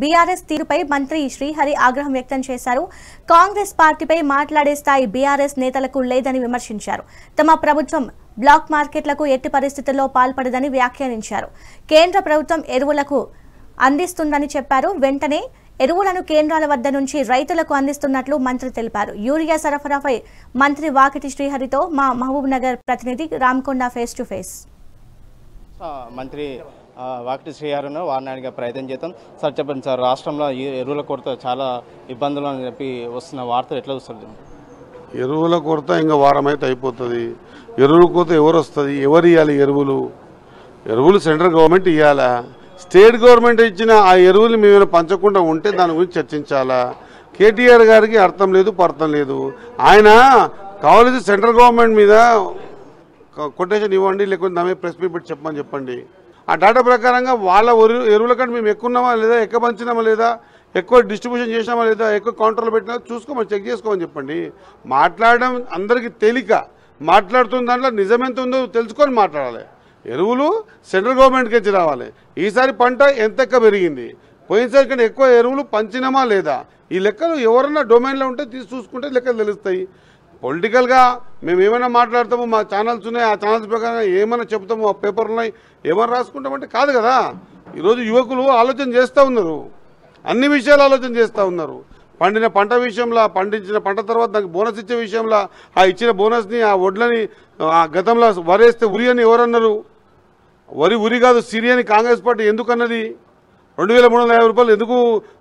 BRS తీరుపై మంత్రి శ్రీహరి ఆగ్రహం వ్యక్తం చేశారు. కాంగ్రెస్ పార్టీపై మాట్లాడే స్థాయి బీఆర్ఎస్ నేతలకు లేదని విమర్శించారు. తమ ప్రభుత్వం బ్లాక్ మార్కెట్లకు ఎట్టి పరిస్థితుల్లో పాల్పడదని వ్యాఖ్యానించారు. కేంద్ర ప్రభుత్వం ఎరువులకు అందిస్తుందని చెప్పారు. వెంటనే ఎరువులను కేంద్రాల వద్ద నుంచి రైతులకు అందిస్తున్నట్లు మంత్రి తెలిపారు. యూరియా సరఫరాపై మంత్రి వాకిటి శ్రీహరితో మా మహబూబ్ నగర్ ప్రతినిధి రామకొండ ఫేస్ టు ఫేస్. మంత్రి వాకిటి శ్రీహరిను వారిని ప్రయత్నం చేద్దాం. సార్ చెప్పండి సార్, రాష్ట్రంలో ఎరువుల కొరత చాలా ఇబ్బందులు అని చెప్పి వస్తున్న వార్తలు ఎట్లా వస్తుంది? ఎరువుల కొరత ఇంకా వారం అయితే అయిపోతుంది. ఎరువుల కొరత ఎవరు వస్తుంది, ఎవరు ఇవ్వాలి ఎరువులు సెంట్రల్ గవర్నమెంట్ ఇవ్వాలా, స్టేట్ గవర్నమెంట్ ఇచ్చిన ఆ ఎరువులు మేము పంచకుండా ఉంటే దాని గురించి చర్చించాలా. కేటీఆర్ గారికి అర్థం లేదు పర్థం లేదు. ఆయన కావాల్సి సెంట్రల్ గవర్నమెంట్ మీద కొటేషన్ ఇవ్వండి, లేకపోతే దాని మీద ప్రెస్ మీట్ పెట్టి చెప్పండి. ఆ డేటా ప్రకారంగా వాళ్ళ ఎరువుల కంటే మేము ఎక్కువ ఉన్నామా లేదా, ఎక్కువ పంచినామా లేదా, ఎక్కువ డిస్ట్రిబ్యూషన్ చేసినామా లేదా, ఎక్కువ కౌంటర్లు పెట్టినా చూసుకోమని చెక్ చేసుకోమని చెప్పండి. మాట్లాడడం అందరికీ తేలిక, మాట్లాడుతున్న దాంట్లో నిజమెంత ఉందో తెలుసుకొని మాట్లాడాలి. ఎరువులు సెంట్రల్ గవర్నమెంట్కి వచ్చి రావాలి. ఈసారి పంట ఎంత ఎక్కువ పెరిగింది, పోయినసారి కంటే ఎక్కువ ఎరువులు పంచినామా లేదా, ఈ లెక్కలు ఎవరన్నా డొమైన్లో ఉంటే చూసుకుంటే లెక్కలు తెలుస్తాయి. పొలిటికల్గా మేము ఏమైనా మాట్లాడతాము, మా ఛానల్స్ ఉన్నాయి, ఆ ఛానల్స్ ప్రకారంగా ఏమైనా చెప్తాము, ఆ పేపర్లు ఉన్నాయి, ఏమైనా రాసుకుంటామంటే కాదు కదా. ఈరోజు యువకులు ఆలోచన చేస్తూ ఉన్నారు, అన్ని విషయాలు ఆలోచన చేస్తూ ఉన్నారు. పండిన పంట విషయంలో, పండించిన పంట తర్వాత దానికి బోనస్ ఇచ్చే విషయంలో, ఆ ఇచ్చిన బోనస్ని, ఆ వడ్లని ఆ గతంలో వరేస్తే ఉరి అని ఎవరన్నారు? ఉరి కాదు సిరి అని కాంగ్రెస్ పార్టీ ఎందుకు అన్నది? 2350 రూపాయలు ఎందుకు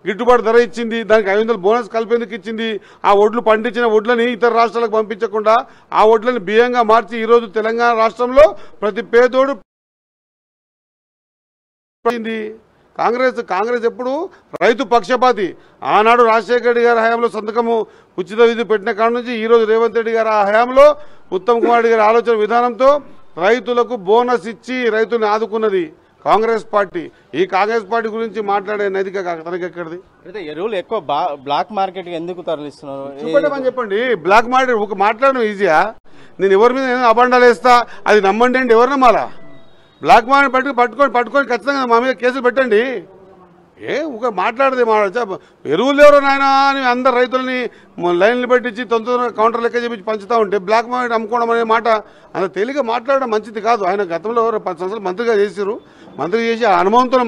గిట్టుబాటు ధర ఇచ్చింది? దానికి 500 బోనస్ కలిపేందుకు ఇచ్చింది. ఆ వడ్లు పండించిన వడ్లని ఇతర రాష్ట్రాలకు పంపించకుండా ఆ వడ్లని బియ్యంగా మార్చి ఈరోజు తెలంగాణ రాష్ట్రంలో ప్రతి పేదోడు కాంగ్రెస్ ఎప్పుడు రైతు పక్షపాతి. ఆనాడు రాజశేఖర రెడ్డి గారి హయాంలో సంతకము ఉచిత విధి పెట్టిన కాడ నుంచి ఈరోజు రేవంత్ రెడ్డి గారి హయాంలో ఉత్తమ్ కుమార్ రెడ్డి గారి ఆలోచన విధానంతో రైతులకు బోనస్ ఇచ్చి రైతుల్ని ఆదుకున్నది కాంగ్రెస్ పార్టీ. ఈ కాంగ్రెస్ పార్టీ గురించి మాట్లాడే నైతిక తనకి ఎక్కడిది? అయితే ఎరువులు ఎక్కువ బ్లాక్ మార్కెట్ ఎందుకు తరలిస్తున్నారు చూపెట్టమని చెప్పండి. బ్లాక్ మార్కెట్ ఒక మాట్లాడడం ఈజీయా? నేను ఎవరి మీద అబండాలు వేస్తా అది నమ్మండి అంటే ఎవరు నమ్మాలా? బ్లాక్ మార్కెట్ పట్టుకొని ఖచ్చితంగా మా మీద కేసులు పెట్టండి. ఒక మాట్లాడదే ఎరువులు ఎవరో నాయన అని అందరు రైతులని లైన్లు పెట్టించి తొందరగా కౌంటర్ లెక్క చేపించి పంచుతూ ఉంటే బ్లాక్ మార్కెట్ అమ్ముకోవడం అనే మాట అంత తేలిక మాట్లాడడం మంచిది కాదు. ఆయన గతంలో 10 సంవత్సరాలు మంత్రిగా చేశారు. మంత్రి చేసి ఆ అనుభవంతో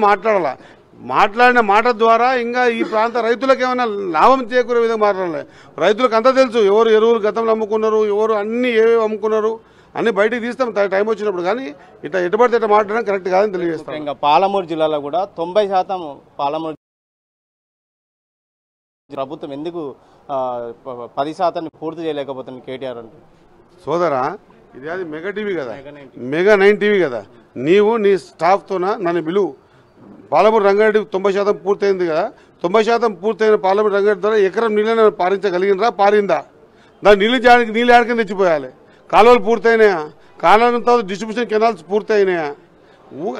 మాట్లాడిన మాట ద్వారా ఇంకా ఈ ప్రాంత రైతులకు ఏమైనా లాభం చేకూరే విధంగా మాట్లాడాలి. రైతులకు అంతా తెలుసు ఎవరు ఎరువులు గతంలో అమ్ముకున్నారు, ఎవరు అన్ని ఏవేవి అమ్ముకున్నారు అన్ని బయటికి తీస్తాం టైం వచ్చినప్పుడు. కానీ ఇట్లా ఎటుపడితే ఇట్లా మాట్లాడడం కరెక్ట్ కాదని తెలియజేస్తాం. ఇంకా పాలమూరు జిల్లాలో కూడా 90% పాలమూరు ప్రభుత్వం ఎందుకు 10% పూర్తి చేయలేకపోతుంది కేటీఆర్ అంటే? సోదరా, ఇది అది మెగా టీవీ కదా, మెగా 9 టీవీ కదా. నీవు నీ స్టాఫ్తోన నన్ను పిలువు. పాలమూరు రంగారెడ్డి 90% పూర్తయింది కదా. 90% పూర్తయిన పాలమూరు రంగారెడ్డి ద్వారా ఎకరం నీళ్ళని పారించగలిగినరా? పారిందా? దాని నీళ్ళు ఆడకని తెచ్చిపోయాలి. కాలువలు పూర్తయినాయా? కాలువలతో డిస్ట్రిబ్యూషన్ కెనాల్స్ పూర్తయినాయా?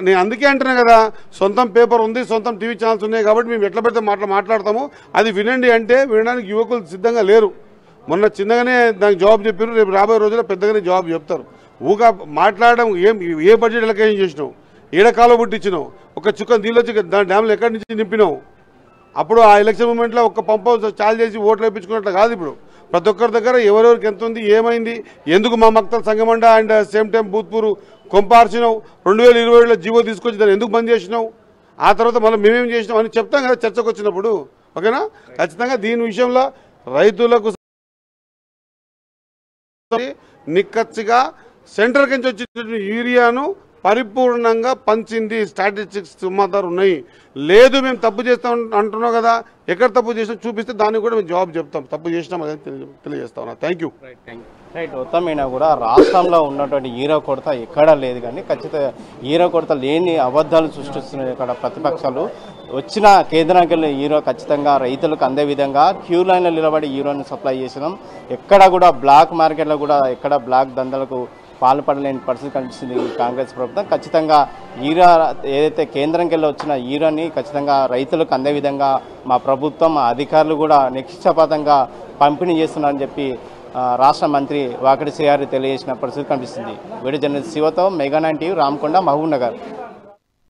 నేను అందుకే అంటున్నా కదా, సొంతం పేపర్ ఉంది, సొంతం టీవీ ఛానల్స్ ఉన్నాయి కాబట్టి మేము ఎట్లా పెడితే మాట్లాడతాము. అది వినండి అంటే వినడానికి యువకులు సిద్ధంగా లేరు. మొన్న చిన్నగానే దానికి జవాబు చెప్పారు, రేపు రాబోయే రోజుల్లో పెద్దగానే జవాబు చెప్తారు. ఊగా మాట్లాడడం ఏ బడ్జెట్ ఎలకేషన్ చేసినావు, ఏడకాలం పుట్టించినావు, ఒక చుక్క నీళ్ళు వచ్చి దాని డ్యామ్లు ఎక్కడి నుంచి నింపినావు. అప్పుడు ఆ ఎలక్షన్ మూమెంట్లో ఒక్క పంప చాలు చేసి ఓట్లు వేయించుకున్నట్లు కాదు. ఇప్పుడు ప్రతి ఒక్కరి దగ్గర ఎవరెవరికి ఎంత ఉంది, ఏమైంది, ఎందుకు మా మక్తల్ సంగమండ అండ్ సేమ్ టైం భూత్పూర్ కొంపార్చినావు, 2020లో జీవో తీసుకొచ్చి దాన్ని ఎందుకు బంద్ చేసినావు, ఆ తర్వాత మళ్ళీ మేమేం చేసినాం అని చెప్తాం కదా చర్చకు వచ్చినప్పుడు. ఓకేనా? ఖచ్చితంగా దీని విషయంలో రైతులకు నిక్కచ్చిగా సెంట్రల్ నుంచి వచ్చిన యూరియాను పరిపూర్ణంగా పంచింది. స్టాటిస్టిక్స్ సమాధానం ఉన్నాయి. లేదు మేము తప్పు చేస్తాం అంటున్నాం కదా, ఎక్కడ తప్పు చేసినా చూపిస్తే దానికి కూడా మేము జవాబు చెప్తాం. తప్పు చేసినాం అదే తెలియజేస్తాం. Thank you. రైట్. మొత్తమైనా కూడా రాష్ట్రంలో ఉన్నటువంటి హీరో కొరత ఎక్కడా లేదు. కానీ ఖచ్చితంగా హీరో కొరత లేని అబద్ధాలు సృష్టిస్తున్నాయి ఇక్కడ ప్రతిపక్షాలు. వచ్చిన కేంద్రానికి వెళ్ళిన హీరో ఖచ్చితంగా రైతులకు అందే విధంగా క్యూ లైన్లో నిలబడి హీరోని సప్లై చేసినాం. ఎక్కడ కూడా బ్లాక్ మార్కెట్లో కూడా ఎక్కడ బ్లాక్ దందాలకు పాల్పడలేని పరిస్థితి కనిపిస్తుంది ఈ కాంగ్రెస్ ప్రభుత్వం. ఖచ్చితంగా హీరో ఏదైతే కేంద్రంకి వెళ్ళి వచ్చిన హీరోని ఖచ్చితంగా రైతులకు అందే విధంగా మా ప్రభుత్వం, మా అధికారులు కూడా నిక్షిపతంగా పంపిణీ చేస్తున్నారని చెప్పి రాష్ట్ర మంత్రి వాకిటి శ్రీహరి తెలియజేసిన పరిస్థితి కనిపిస్తుంది. వీడియో జర్నలిస్ట్ శివతో మెగా 9 టీవీ రామకొండ మహబూబ్ నగర్.